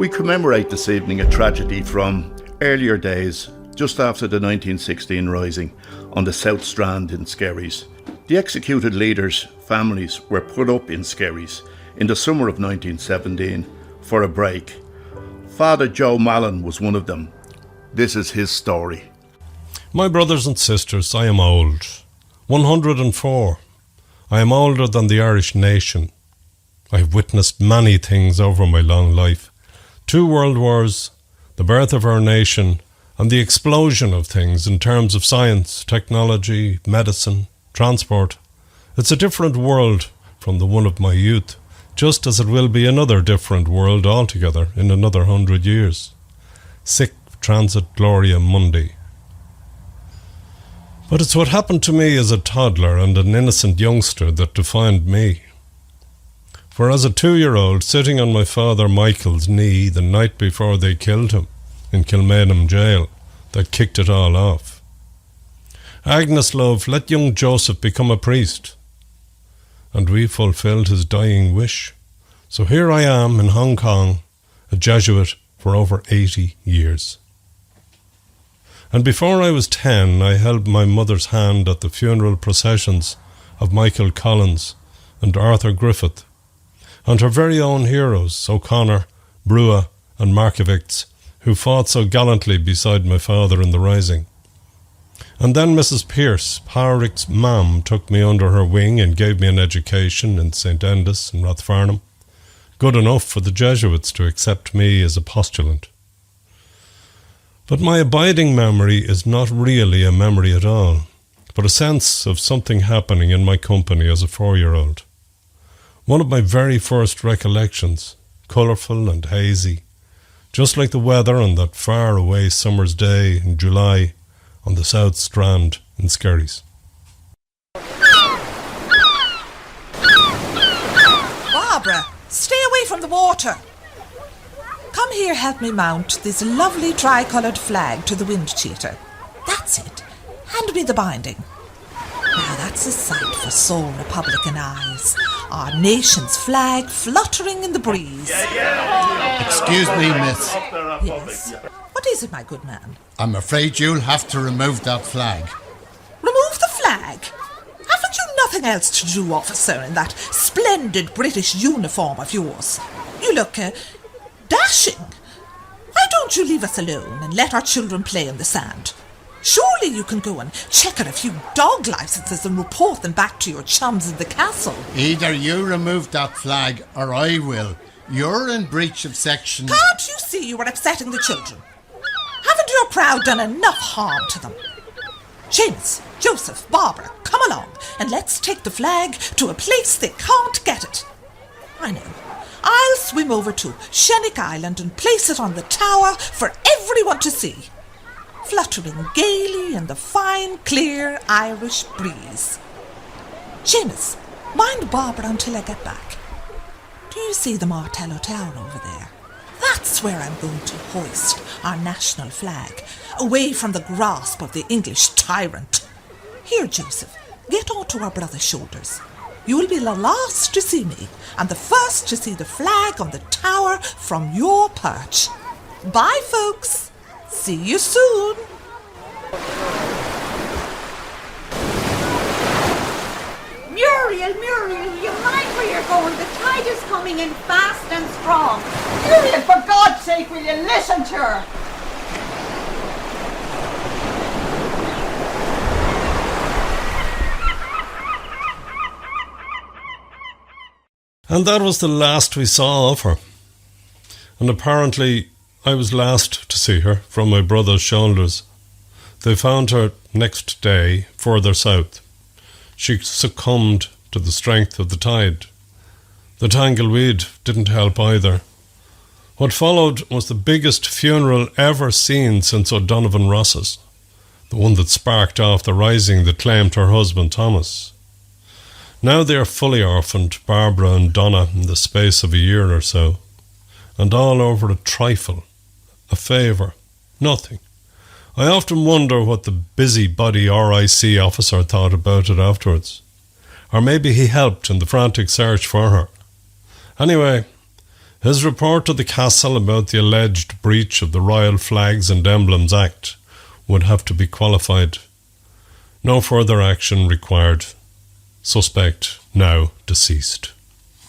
We commemorate this evening a tragedy from earlier days, just after the 1916 rising on the South Strand in Skerries. The executed leaders' families were put up in Skerries in the summer of 1917 for a break. Father Joe Mallon was one of them. This is his story. My brothers and sisters, I am old. 104. I am older than the Irish nation. I have witnessed many things over my long life. 2 world wars, the birth of our nation, and the explosion of things in terms of science, technology, medicine, transport. It's a different world from the one of my youth, just as it will be another different world altogether in another 100 years. Sic transit gloria mundi. But it's what happened to me as a toddler and an innocent youngster that defined me. For as a 2-year-old sitting on my father Michael's knee the night before they killed him in Kilmainham jail, that kicked it all off. Agnes, love, let young Joseph become a priest. And we fulfilled his dying wish. So here I am in Hong Kong, a Jesuit for over 80 years. And before I was 10, I held my mother's hand at the funeral processions of Michael Collins and Arthur Griffith, and her very own heroes, O'Connor, Brua and Markovics, who fought so gallantly beside my father in the Rising. And then Mrs. Pearce, Pádraig's mam, took me under her wing and gave me an education in St. Enda's and Rathfarnham, good enough for the Jesuits to accept me as a postulant. But my abiding memory is not really a memory at all, but a sense of something happening in my company as a 4-year-old. One of my very first recollections, colourful and hazy, just like the weather on that far-away summer's day in July on the South Strand in Skerries. Barbara, stay away from the water. Come here, help me mount this lovely tricoloured flag to the wind cheater. That's it. Hand me the binding. Now that's a sight for sole Republican eyes. Our nation's flag fluttering in the breeze. Excuse me, miss. Yes? What is it, my good man? I'm afraid you'll have to remove that flag. Remove the flag? Haven't you nothing else to do, officer, in that splendid British uniform of yours? You look, dashing. Why don't you leave us alone and let our children play in the sand? Surely you can go and check out a few dog licenses and report them back to your chums in the castle. Either you remove that flag or I will. You're in breach of section... Can't you see you are upsetting the children? Haven't your proud done enough harm to them? Seamus, Joseph, Barbara, come along and let's take the flag to a place they can't get it. I know. I'll swim over to Shennick Island and place it on the tower for everyone to see, fluttering gaily in the fine, clear Irish breeze. Seamus, mind Barbara until I get back. Do you see the Martello Tower over there? That's where I'm going to hoist our national flag, away from the grasp of the English tyrant. Here, Joseph, get onto our brother's shoulders. You will be the last to see me, and the first to see the flag on the tower from your perch. Bye, folks. See you soon. Muriel, you mind where you're going? The tide is coming in fast and strong. Muriel, for God's sake, will you listen to her? And that was the last we saw of her. And apparently I was last to see her from my brother's shoulders. They found her next day further south. She succumbed to the strength of the tide. The tangleweed didn't help either. What followed was the biggest funeral ever seen since O'Donovan Ross's, the one that sparked off the rising that claimed her husband Thomas. Now they are fully orphaned, Barbara and Donna, in the space of a year or so, and all over a trifle, a favour, nothing. I often wonder what the busybody RIC officer thought about it afterwards. Or maybe he helped in the frantic search for her. Anyway, His report to the castle about the alleged breach of the Royal Flags and Emblems Act would have to be qualified. No further action required. Suspect now deceased.